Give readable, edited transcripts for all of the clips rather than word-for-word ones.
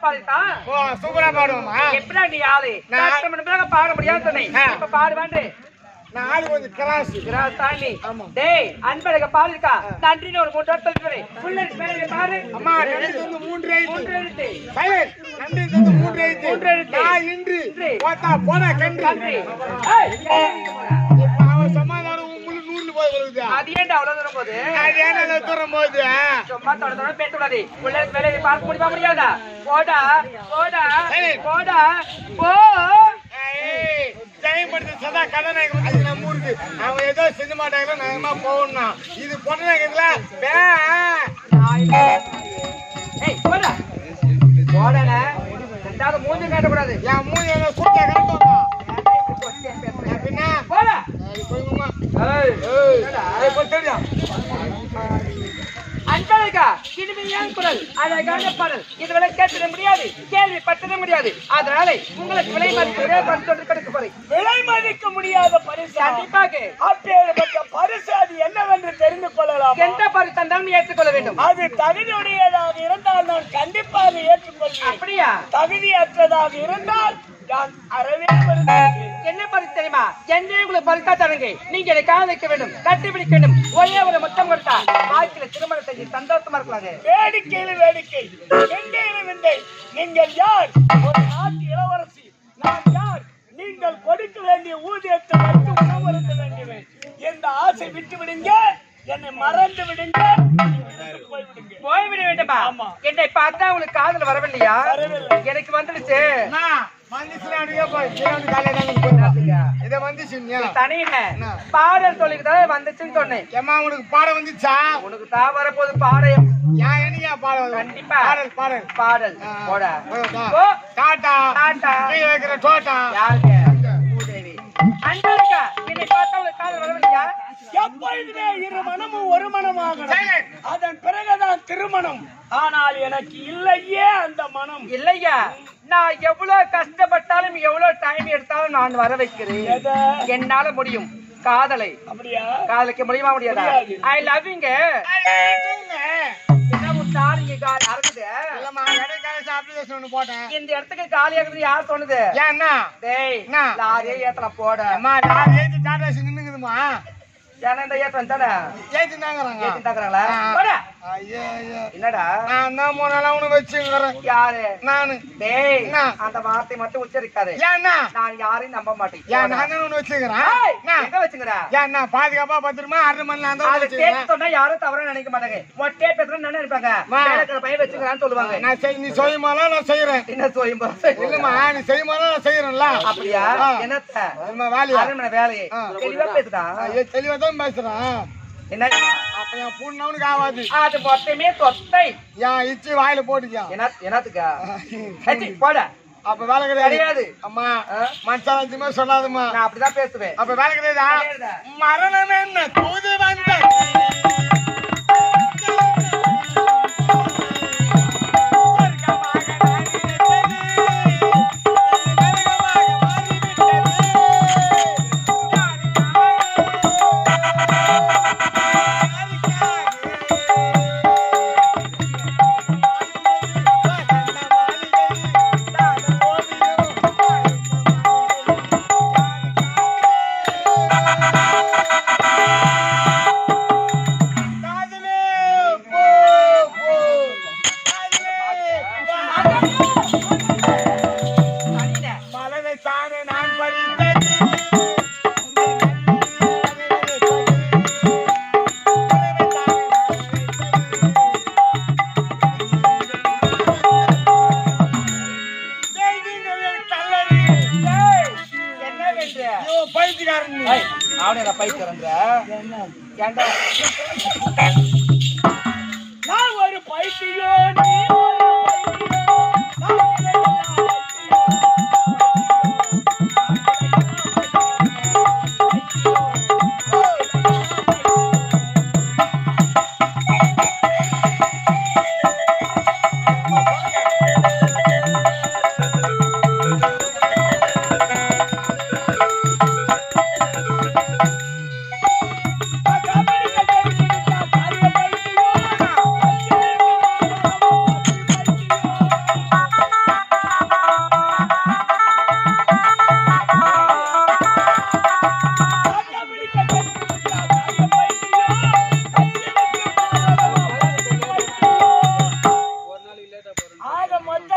பாடிட்டான். ஓ சூப்பரா பாடுவோமா? எப்படா நீ ஆளு? நான் பாட முடியாது சொன்னேன். இப்ப பாடுவான்றே. நான் ஆளு கொஞ்சம் கிராஸ் தாண்டி. டேய் அன்பழக பாடிருக்கா. நன்றின்னு ஒரு 3 வார்த்தை சொல்றேன். ஃபுல்லா மேலே பாரு. அம்மா நன்றி தந்து 3 எழுத்து. சைலண்ட். நன்றி தந்து 3 எழுத்து. நான் இன்று போத்தா போனா கன்றி. அவன் சமாதானம் முழு 100 போய் வருது. அது ஏன்டா அவ்வளவு தூரம் போகுது? அது ஏன்டா தூரம் போகுது? சும்மா தொடர்ந்து பேசக்கூடாது. உள்ள மேலே பார்க்க முடியாதா? போடா போடா போடா போ. ஜெயம்படுத்த சதா கதாநாயகம் அது நம்ம ஊருக்கு அவன் ஏதோ செஞ்ச மாட்டாங்களோ நாங்கமா போகணும். இது பொண்ணாங்கல போடா போடல. ரெண்டாவது மூஞ்சி காட்டக்கூடாது. என் மூஞ்சி சூட்டா கரெக்டா பின்ன போடா. அன்பழகா இனிமையான குரல் அழகான பாடல் இதுவரை கேட்டிட முடியாது, கேள்விப்பட்டிட முடியாது. அதனால உங்களுக்கு விலை மதிக்க பரிசு கிடைக்க போறேன். விலை மதிக்க முடியாத பரிசு. கண்டிப்பாக அப்பேற்பட்ட பரிசு அது என்னவென்று தெரிந்து கொள்ளலாம். எந்த பரிசு தந்தாலும் ஏற்றுக்கொள்ள வேண்டும். அது தகுதியுடையதாக இருந்தால் நான் கண்டிப்பாக ஏற்றுக்கொள்வேன். அப்படியா? தகுதியற்றதாக இருந்தால் நான் அறவே வருகிறேன். என்ன பரிசு தெரியுமா? என்ன உங்களுக்கு பரிசா தருங்க. நீங்க என்னை காதலிக்க வேண்டும், கட்டிப்பிடிக்க வேண்டும், ஒரே ஒரு முத்தம் கொடுத்தா வாழ்க்கையில திருமணம் செஞ்சு சந்தோஷமா இருக்கலாங்க. வேடிக்கையில் வேடிக்கை, விந்தையில் விந்தை. நீங்கள் யார்? ஒரு நாட்டு இளவரசி. நான் யார்? நீங்கள் கொடுக்க வேண்டிய ஊதியத்தை வைத்து உணவருந்த வேண்டியவன். இந்த ஆசை விட்டு விடுங்க, என்னை மறந்து விடுங்க, போய்விட வேண்டுமா? என்னை பார்த்தா உங்களுக்கு காதல் வரவில்லையா? எனக்கு வந்துடுச்சு. பாடல் சொல்லிக்கிட்டா வந்துச்சுன்னு சொன்னேன். உனக்கு பாடம் வந்துச்சா? உனக்கு தான் வரப்போது பாடம். கண்டிப்பா பாடல் பாடல் பாடல் போட டாடா டாடா வைக்கிற டோட்டா யாருக்கு? அன்பழகா என்னை பார்த்தா உங்களுக்கு காதல் வரவில்லையா? எப்பொழுதுமே இரு மனமும் ஒரு மனமாக, அதன் பிறகுதான் திருமணம். ஆனால் எனக்கு இல்லையே அந்த மனம். இல்லையா? நான் எவ்வளவு கஷ்டப்பட்டாலும் எவ்வளவு டைம் எடுத்தாலும் நான் வர வைக்கிறேன். என்னால முடியும். காதலை அப்படியா? காதலிக்க முடியுமா முடியாதா? ஐ லவ் யூங்க. இந்த இடத்துக்கு காலி ஆகுது யார் சொன்னது? லாரியே ஏத்தல போட. ஏன்னா இந்த ஏத்தம் தானே ஏத்திட்டாங்கறாங்களா? என்னடா யாரு? நானு. டேய் அந்த வார்த்தை மட்டும் உச்சரிக்காதே. நான் யாரையும் நம்ப மாட்டேன். எங்க வச்சுக்கிறேன்? பாதுகாப்பா பத்திரமா 6 மணி நேரம் சொன்னா யாரும் தவறா நினைக்க மாட்டாங்க. ஒட்டே பேசுறேன்னு நினைப்பாங்க. பையன் வச்சுக்கிறான்னு சொல்லுவாங்க. நீ செய்யுமாலா நான் செய்யறேன். என்ன செய்யுமா? இல்லம்மா நீ செய்யுமாலா நான் செய்யறேன்ல. அப்படியா? என்னத்த வேலையை தெளிவா பேசுடா. தெளிவா தான் பேசுறேன். என்ன அப்ப என் பூண்ணவனுக்கு ஆகாது. அது மொத்தமே தொத்தை. ஏன் இச்சு வாயில போட்டுக்கா? என்னத்துக்கா? போட. அப்ப வேலை கிடையாது. அம்மா மனசாட்சியமா சொல்லாதம்மா. நான் அப்படிதான் பேசுவேன். அப்ப வேலை கிடையாதா? மரணம் என்ன தூது வந்த நான் ஒரு பைத்தியோ நீ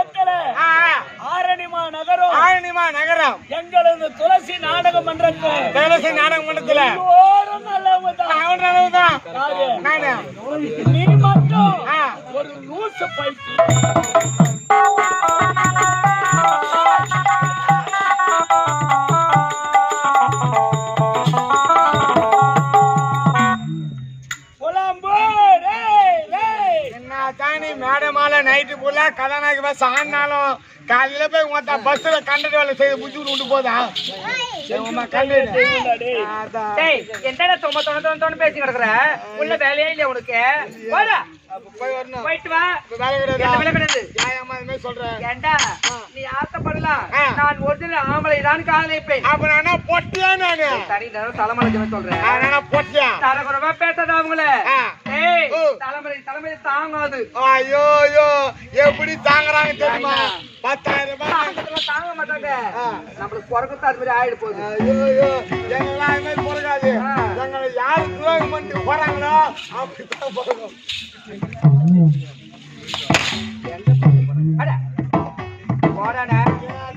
பக்கத்துல ஆரணிமா நகரம் எங்களது துளசி நாடக மன்றத்துல எல்லோரும் நல்லவங்கதான். நீ மட்டும் ஒரு லூசு பைத்தி. மேடமால நைட்டு போல கதாநாயகி பஸ் ஆனாலும் காலையில போய் உங்க பஸ்ல கண்டக்டர் வேலை செய்து முடிச்சு விட்டு போதா என்னடா தொண்ணு பேசி கிடக்குற உள்ள வேலையே இல்ல உனக்கு போயிட்டு வா. வேலை கிடையாது சொல்றேன். ஏண்டா நீ ஆசைப்படலாம், நான் ஒரிஜினல் ஆம்பளை தான் காதலிப்பேன். அப்ப நானா பொட்டியா நானு தனி நேரம் தலைமலை சொல்றேன். பொட்டியா தரகுறவா பேசாத அவங்கள தலைமை தாங்காது. ஐயோ எப்படி தாங்குறாங்க தெரியுமா? 10,000 ரூபாய் தாங்க மாட்டாங்க. நம்மளுக்கு பிறகு அது மாதிரி ஆயிடு போகுது. ஐயோ எங்களாமே பிறகாது. எங்களை யாரு துரோகம் பண்ணிட்டு போறாங்களோ அப்படித்தான் போறோம்.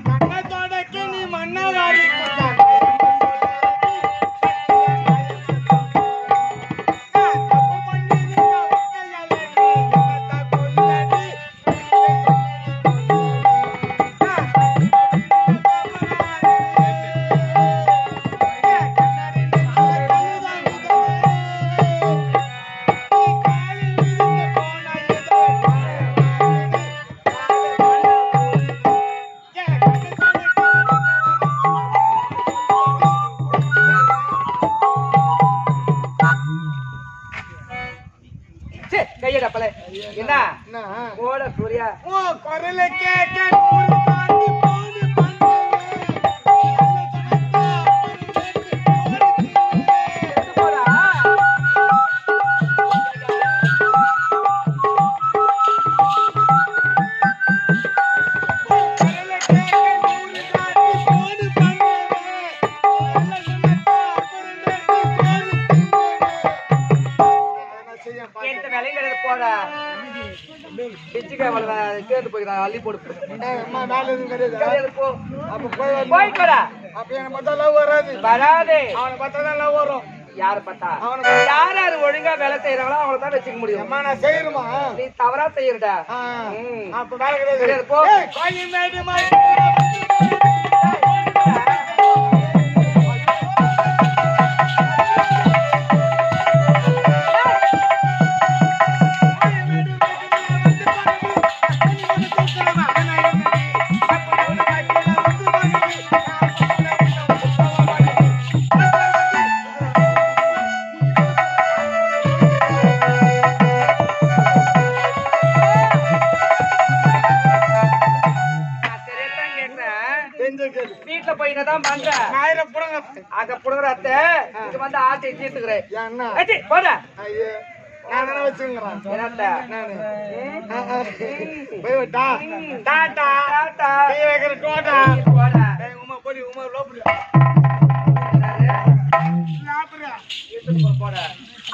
கண்ணத்தோடக்கு நீ மன்னவாடி என்ன போட சூர்யா குரல கேட்க அள்ளி போடு. வராது. யாரு பார்த்தா யாரு ஒழுங்கா வேலை செய்யறாங்களோ அவங்கள தான் வச்சுக்க முடியும். நான் செய்யணுமா? நீ தவறா செய்யறடா. அப்ப வேலை கிடையாது. போ. வீட்டுல போய் என்னதான் பண்ற? அங்க புடுங்குற அத்தை இங்க வந்து ஆசை தீர்த்துக்கிறேன். போட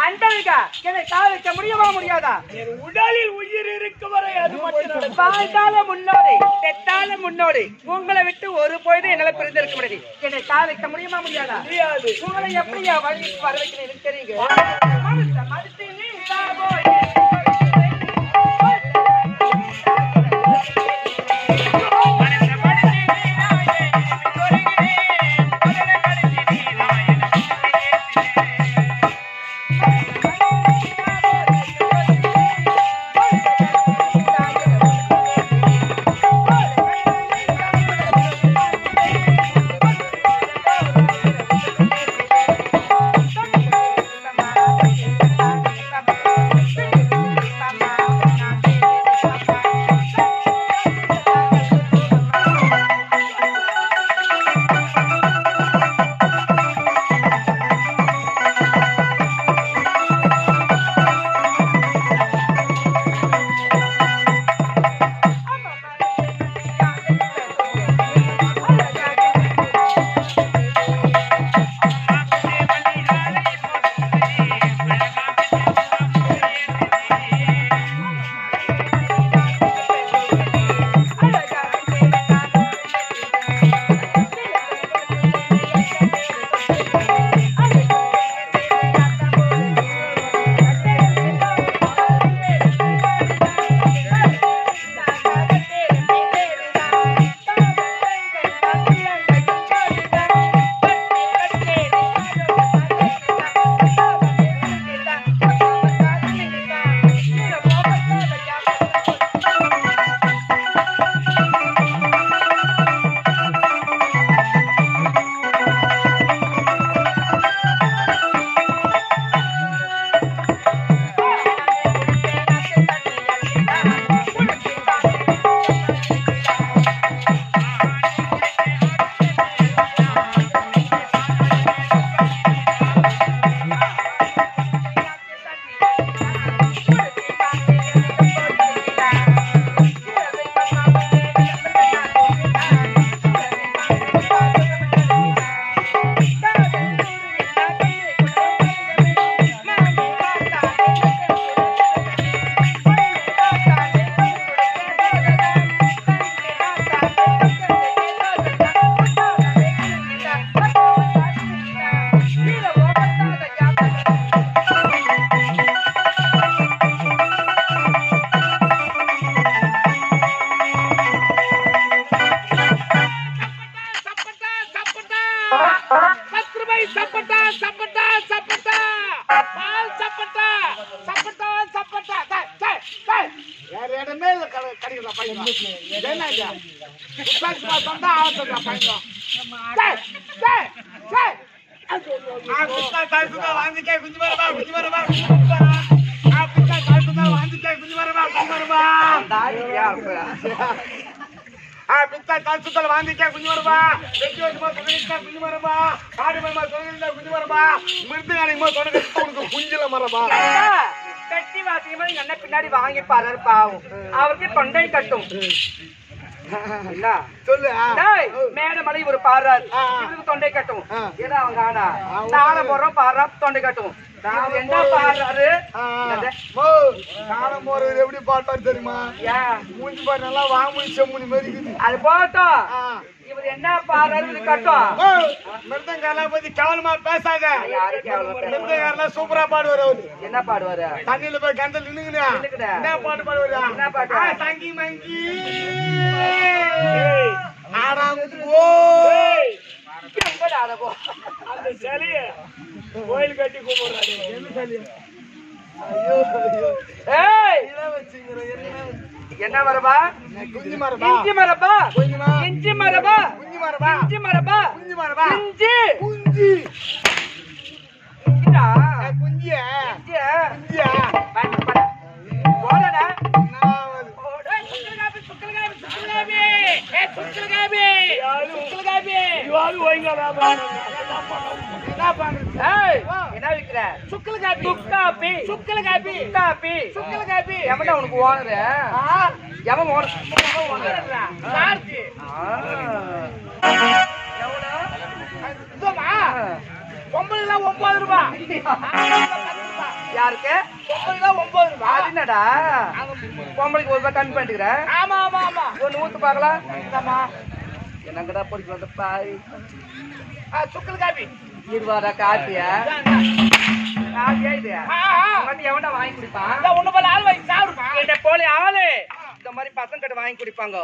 அன்பழகா என்னை கால வைக்க முடியுமா முடியாதா? என் உடலில் உயிர் இருக்கு வரை அது மட்டும் வாழ்ந்தால முன்னோடி தெத்தால முன்னோடி உங்களை விட்டு ஒரு பொழுது என்னால பிரிந்திருக்க முடியாது. என்னை கால வைக்க முடியுமா முடியாதா? முடியாது. உங்களை எப்படியா வழி வர வைக்கணும் எனக்கு தெரியுங்க. என்ன இது? உட்காந்து சொந்தா ஆவட்டா பையன் டேய், டேய், டேய். பித்தா தாசுதா வாந்திக்கே குஞ்சு வரவா குஞ்சு வரவா பித்தா தாசுதா வாந்திக்கே குஞ்சு வரவா குஞ்சு வரவா தாடியா இருப்பா. பித்தா தாசுதா வாந்திக்கே குஞ்சு வரவா வெட்டி வச்சுமா சொல்லிட்டா குஞ்சு வரவா காடு மரமா சொல்லிட்டா குஞ்சு வரவா மிருது நாளைக்கு சொல்லிட்டு உனக்கு குஞ்சுல மரவா கட்டி வாத்தியமா எங்க அண்ணன் பின்னாடி வாங்கி பாரு பாவம். அவருக்கு தொண்டை கட்டும். என்ன? சொல்லு டேய், மேட மலை ஒரு பாடுறாரு. ஆ. இவருக்கு தொண்டை கட்டும். ஆ. ஏன்னா அவங்க ஆனா தாளம் போடுறோம் பாடுறா தொண்டை கட்டும். இவர் என்ன பாடுறாரு? என்னது? காலம் போறது எப்படி பாட்டாரு தெரியுமா ஏன்? மூஞ்சி பாரு நல்லா வாங்கி செம்முனி மாதிரி இருக்குது. அது போட்டோம். இவர் என்ன பாடுறாரு? இது கட்டும். மிருதங்காரலாம் பத்தி கேவலமா பேசாத. யாரு கேவலமா பேசுறா? மிருதங்காரலாம் சூப்பரா பாடுவாரு அவரு. என்ன பாடுவாரு? தண்ணியில போய் கந்தல் நின்னுங்கண்ணா நின்னுக்கிட்டா. என்ன பாட்டு பாடுவாரு? என்ன பாட்டு? சங்கி மங்கி ஏய், ஆடாங்கோ எங்கடா அத போ? அந்த சிலைய கோயில் கட்டி கும்பிடுறாரு. ஏய், என்ன மரபா? குஞ்சு மரபா இஞ்சி மரபா? குஞ்சுமா இஞ்சி மரபா? குஞ்சு மரபா இஞ்சி மரபா? குஞ்சு மரபா இஞ்சி. குஞ்சு இஞ்சிடா. குஞ்சிய இஞ்சி. குஞ்சியா வாங்க, போடா. போடா. நான் போடா, சுக்கலகாபி, சுக்கலகாபி, சுக்கலகாபி. ஏய், சுக்கலகாபி. சுக்கலகாபி. இவாளு ஓய்ங்கடா என்ன பண்றது? ஏய், என்ன விக்கிற? சுக்கலகாபி. சுக்காபி. சுக்கலகாபி. சுக்காபி. சுக்கலகாபி. எவன்டா உனக்கு ஓனரு? எவன் ஓனர்? ஓனர்ரா. சார்ஜ். எவ்வளோ? இதுமா பொம்பளைலாம் 9 ரூபாய். யாருக்கு? பொம்பளைலாம் 9 ரூபாய். அது என்னடா? பொம்பளைக்கு 1 ரூபாய் கம்மி பண்ணிக்கிறேன். ஆமா ஆமா ஆமா. ஒன்னு ஊத்து பார்க்கலாம். என்னம்மா? என்னங்கடா பொடிக்கு வந்த பாய். சுக்கல் காபி. இருவாரா காப்பியா? காப்பியா இது? வந்து எவன்டா வாங்கி குடிப்பான்? ஒண்ணு போல ஆள் வாங்கி சாப்பிடுப்பான். என்ன போல ஆளு இந்த மாதிரி பசங்க கிட்ட வாங்கி குடிப்பாங்க.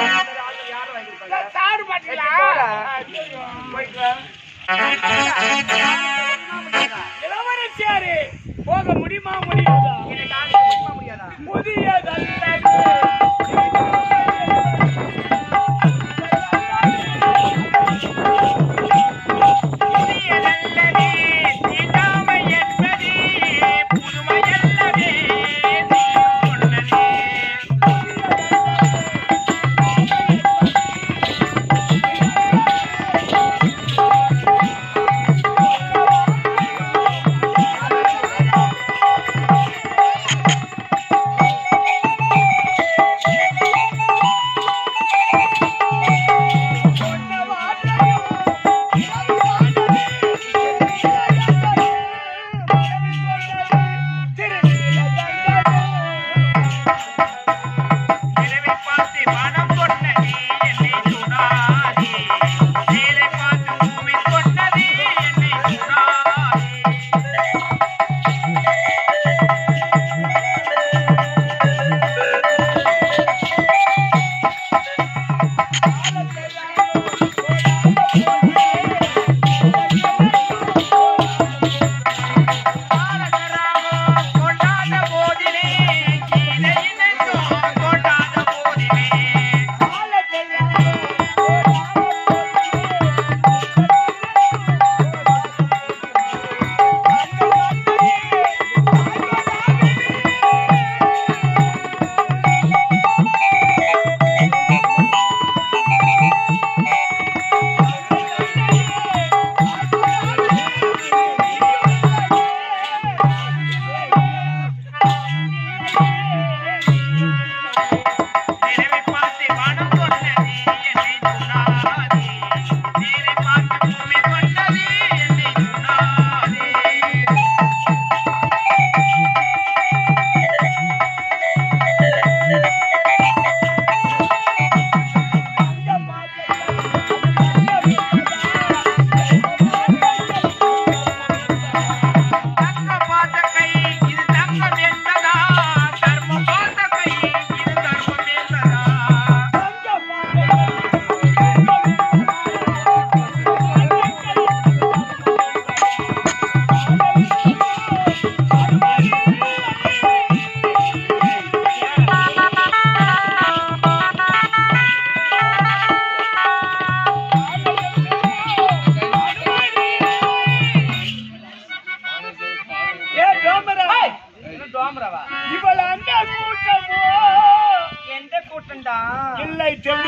யாரும் வாங்கி குடிப்பாங்க? சாப்பிட மாட்டீங்களா? போயிட்டு வா. இளவரசியாரு போக முடியுமா முடியாதா? இதை காண முடியாதா?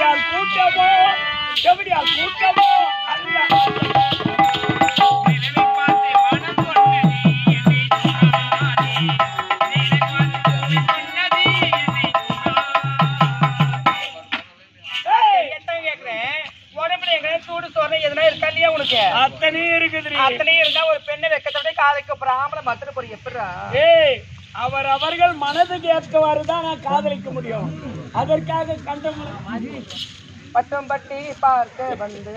செவடியால் கூட்டமோ செவடியால் கூட்டமோ அல்ல. அத்தனையும் இருக்குது. அத்தனையும் இருந்தா ஒரு பெண்ணை வெக்கத்தோட காதலிக்க பிராமண மத்திர போற எப்படிரா? அவர்கள் மனதுக்கு ஏற்றவாறு தான் நான் காதலிக்க முடியும். அதற்காக கண்டம் பட்டம் பட்டி பார்க்க வந்து